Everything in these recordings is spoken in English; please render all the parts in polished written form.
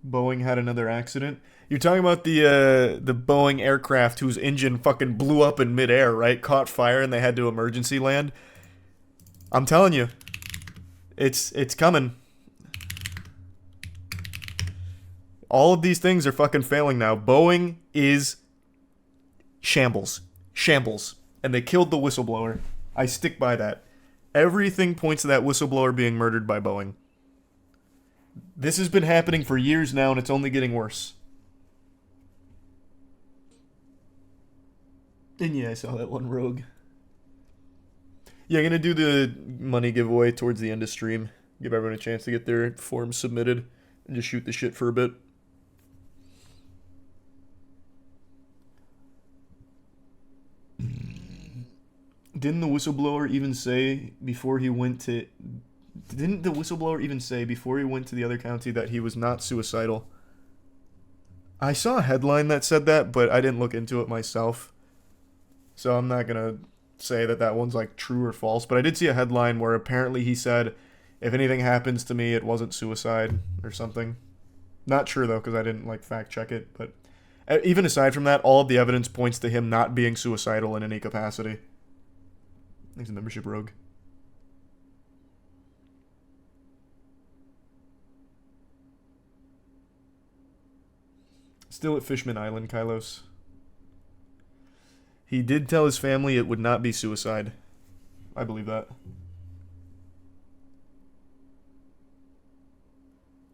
Boeing had another accident. You're talking about the Boeing aircraft whose engine fucking blew up in midair, right? Caught fire and they had to emergency land. I'm telling you, it's coming. All of these things are fucking failing now. Boeing is shambles. Shambles. And they killed the whistleblower. I stick by that. Everything points to that whistleblower being murdered by Boeing. This has been happening for years now, and it's only getting worse. And yeah, I saw that one rogue. Yeah, I'm gonna do the money giveaway towards the end of stream. Give everyone a chance to get their forms submitted and just shoot the shit for a bit. Didn't the whistleblower even say before he went to... Didn't the whistleblower even say before he went to the other county that he was not suicidal? I saw a headline that said that, but I didn't look into it myself. So I'm not gonna say that that one's like true or false, but I did see a headline where apparently he said, if anything happens to me, it wasn't suicide or something. Not sure though, because I didn't like fact check it, but even aside from that, all of the evidence points to him not being suicidal in any capacity. Thanks, a membership rogue. Still at Fishman Island, Kylos. He did tell his family it would not be suicide. I believe that.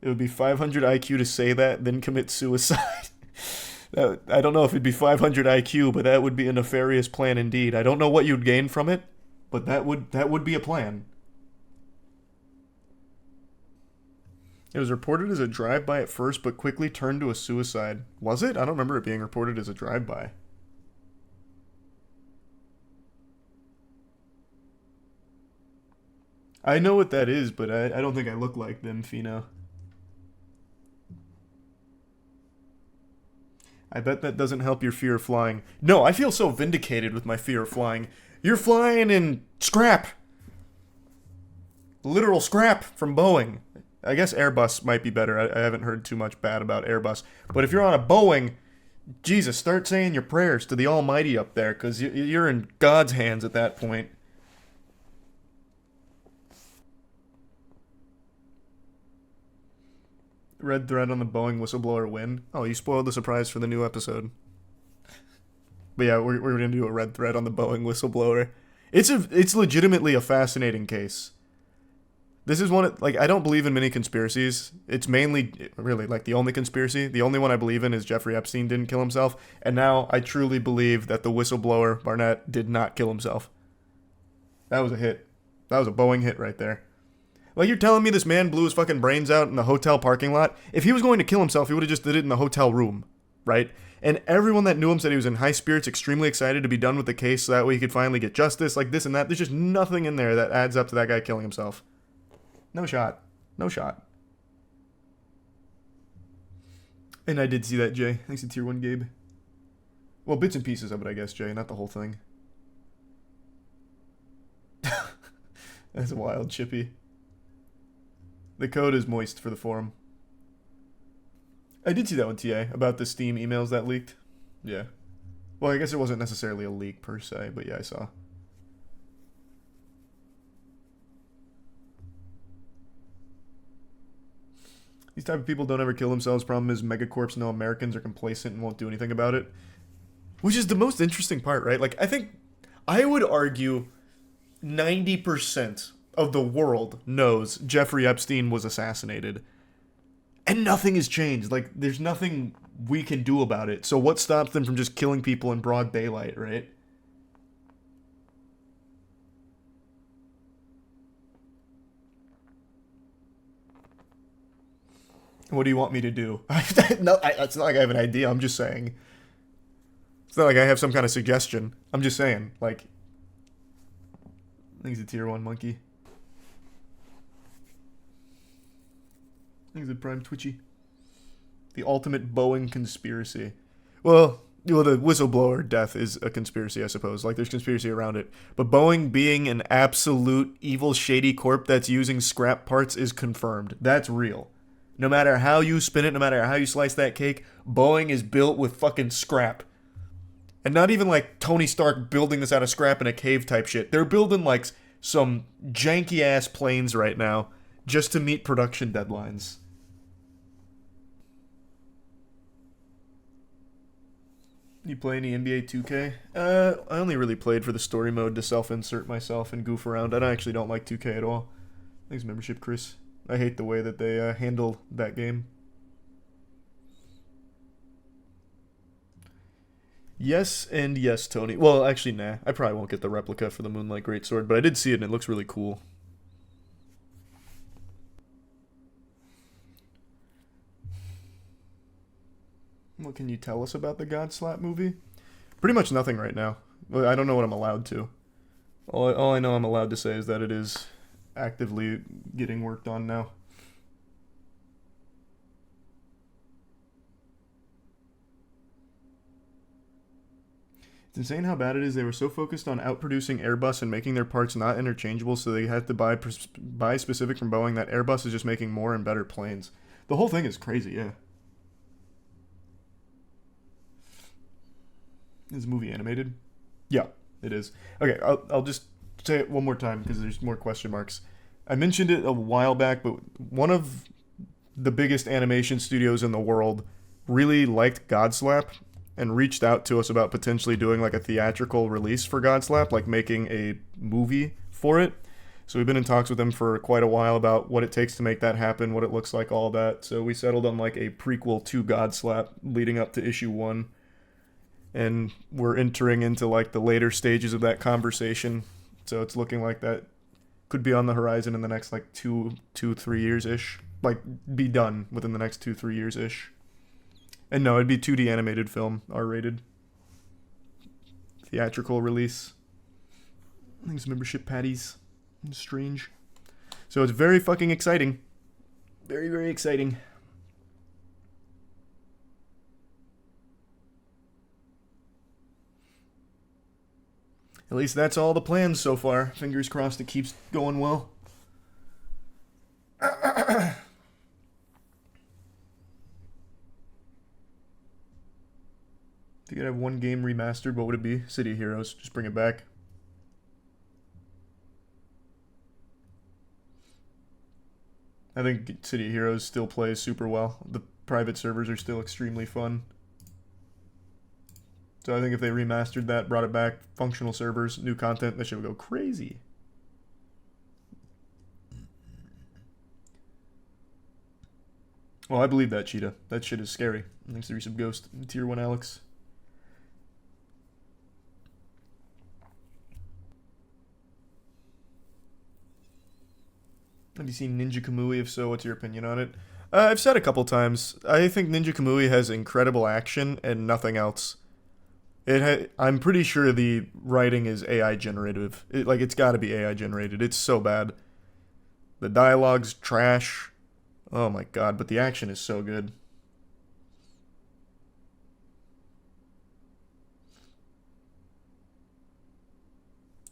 It would be 500 IQ to say that, then commit suicide. I don't know if it'd be 500 IQ, but that would be a nefarious plan indeed. I don't know what you'd gain from it, but that would be a plan. It was reported as a drive-by at first, but quickly turned to a suicide. Was it? I don't remember it being reported as a drive-by. I know what that is, but I don't think I look like them, Fino. I bet that doesn't help your fear of flying. No, I feel so vindicated with my fear of flying. You're flying in scrap. Literal scrap from Boeing. I guess Airbus might be better. I haven't heard too much bad about Airbus. But if you're on a Boeing, Jesus, start saying your prayers to the Almighty up there, because you're in God's hands at that point. Red thread on the Boeing whistleblower win. Oh, you spoiled the surprise for the new episode. But yeah, we're going to do a red thread on the Boeing whistleblower. It's legitimately a fascinating case. This is one, like, I don't believe in many conspiracies. It's mainly, really, like, the only conspiracy. The only one I believe in is Jeffrey Epstein didn't kill himself. And now I truly believe that the whistleblower, Barnett, did not kill himself. That was a hit. That was a Boeing hit right there. Like, you're telling me this man blew his fucking brains out in the hotel parking lot? If he was going to kill himself, he would have just did it in the hotel room, right? And everyone that knew him said he was in high spirits, extremely excited to be done with the case so that way he could finally get justice, like this and that. There's just nothing in there that adds up to that guy killing himself. No shot. No shot. And I did see that, Jay. Thanks to Tier 1 Gabe. Well, bits and pieces of it, I guess, Jay, not the whole thing. That's wild, Chippy. The code is moist for the forum. I did see that one, TA, about the Steam emails that leaked. Yeah. Well, I guess it wasn't necessarily a leak per se, but yeah, I saw. These type of people don't ever kill themselves. Problem is, megacorps know Americans are complacent and won't do anything about it. Which is the most interesting part, right? Like, I would argue 90% of the world knows Jeffrey Epstein was assassinated. And nothing has changed. Like, there's nothing we can do about it. So what stops them from just killing people in broad daylight, right? What do you want me to do? No, it's not like I have an idea. I'm just saying. It's not like I have some kind of suggestion. I'm just saying, like, I think he's a tier 1 monkey. I think he's a prime Twitchy. The ultimate Boeing conspiracy. Well, the whistleblower death is a conspiracy, I suppose. Like, there's conspiracy around it. But Boeing being an absolute evil, shady corp that's using scrap parts is confirmed. That's real. No matter how you spin it, no matter how you slice that cake, Boeing is built with fucking scrap. And not even like Tony Stark building this out of scrap in a cave type shit. They're building like some janky ass planes right now just to meet production deadlines. You play any NBA 2K? I only really played for the story mode to self-insert myself and goof around. I actually don't like 2K at all. Thanks, membership, Chris. I hate the way that they handle that game. Yes and yes, Tony. Well, actually, nah. I probably won't get the replica for the Moonlight Greatsword, but I did see it and it looks really cool. What can you tell us about the Godslap movie? Pretty much nothing right now. I don't know what I'm allowed to. All I know I'm allowed to say is that it is actively getting worked on now. It's insane how bad it is. They were so focused on outproducing Airbus and making their parts not interchangeable, so they had to buy specific from Boeing that Airbus is just making more and better planes. The whole thing is crazy, yeah. Is the movie animated? Yeah, it is. Okay, I'll just say it one more time because there's more question marks. I mentioned it a while back, but one of the biggest animation studios in the world really liked Godslap and reached out to us about potentially doing like a theatrical release for Godslap, like making a movie for it. So we've been in talks with them for quite a while about what it takes to make that happen, what it looks like, all that. So we settled on like a prequel to Godslap leading up to issue 1. And we're entering into like the later stages of that conversation. So it's looking like that could be on the horizon in the next like 3 years-ish. Like be done within the next 3 years-ish. And no, it'd be 2D animated film, R-rated. Theatrical release. Thanks, membership patties. Strange. So it's very fucking exciting. Very, very exciting. At least that's all the plans so far. Fingers crossed it keeps going well. If you could have one game remastered, what would it be? City of Heroes. Just bring it back. I think City of Heroes still plays super well. The private servers are still extremely fun. So I think if they remastered that, brought it back, functional servers, new content, that shit would go crazy. Well, I believe that, Cheetah. That shit is scary. Thanks to Resub Ghost. Tier 1 Alex. Have you seen Ninja Kamui? If so, what's your opinion on it? I've said a couple times, I think Ninja Kamui has incredible action and nothing else. I'm pretty sure the writing is AI generative. It's got to be AI generated. It's so bad. The dialogue's trash. Oh my god, but the action is so good.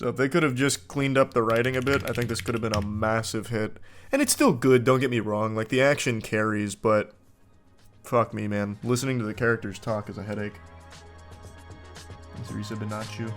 So if they could have just cleaned up the writing a bit, I think this could have been a massive hit. And it's still good, don't get me wrong. Like, the action carries, but fuck me, man. Listening to the characters talk is a headache. Teresa Benachu.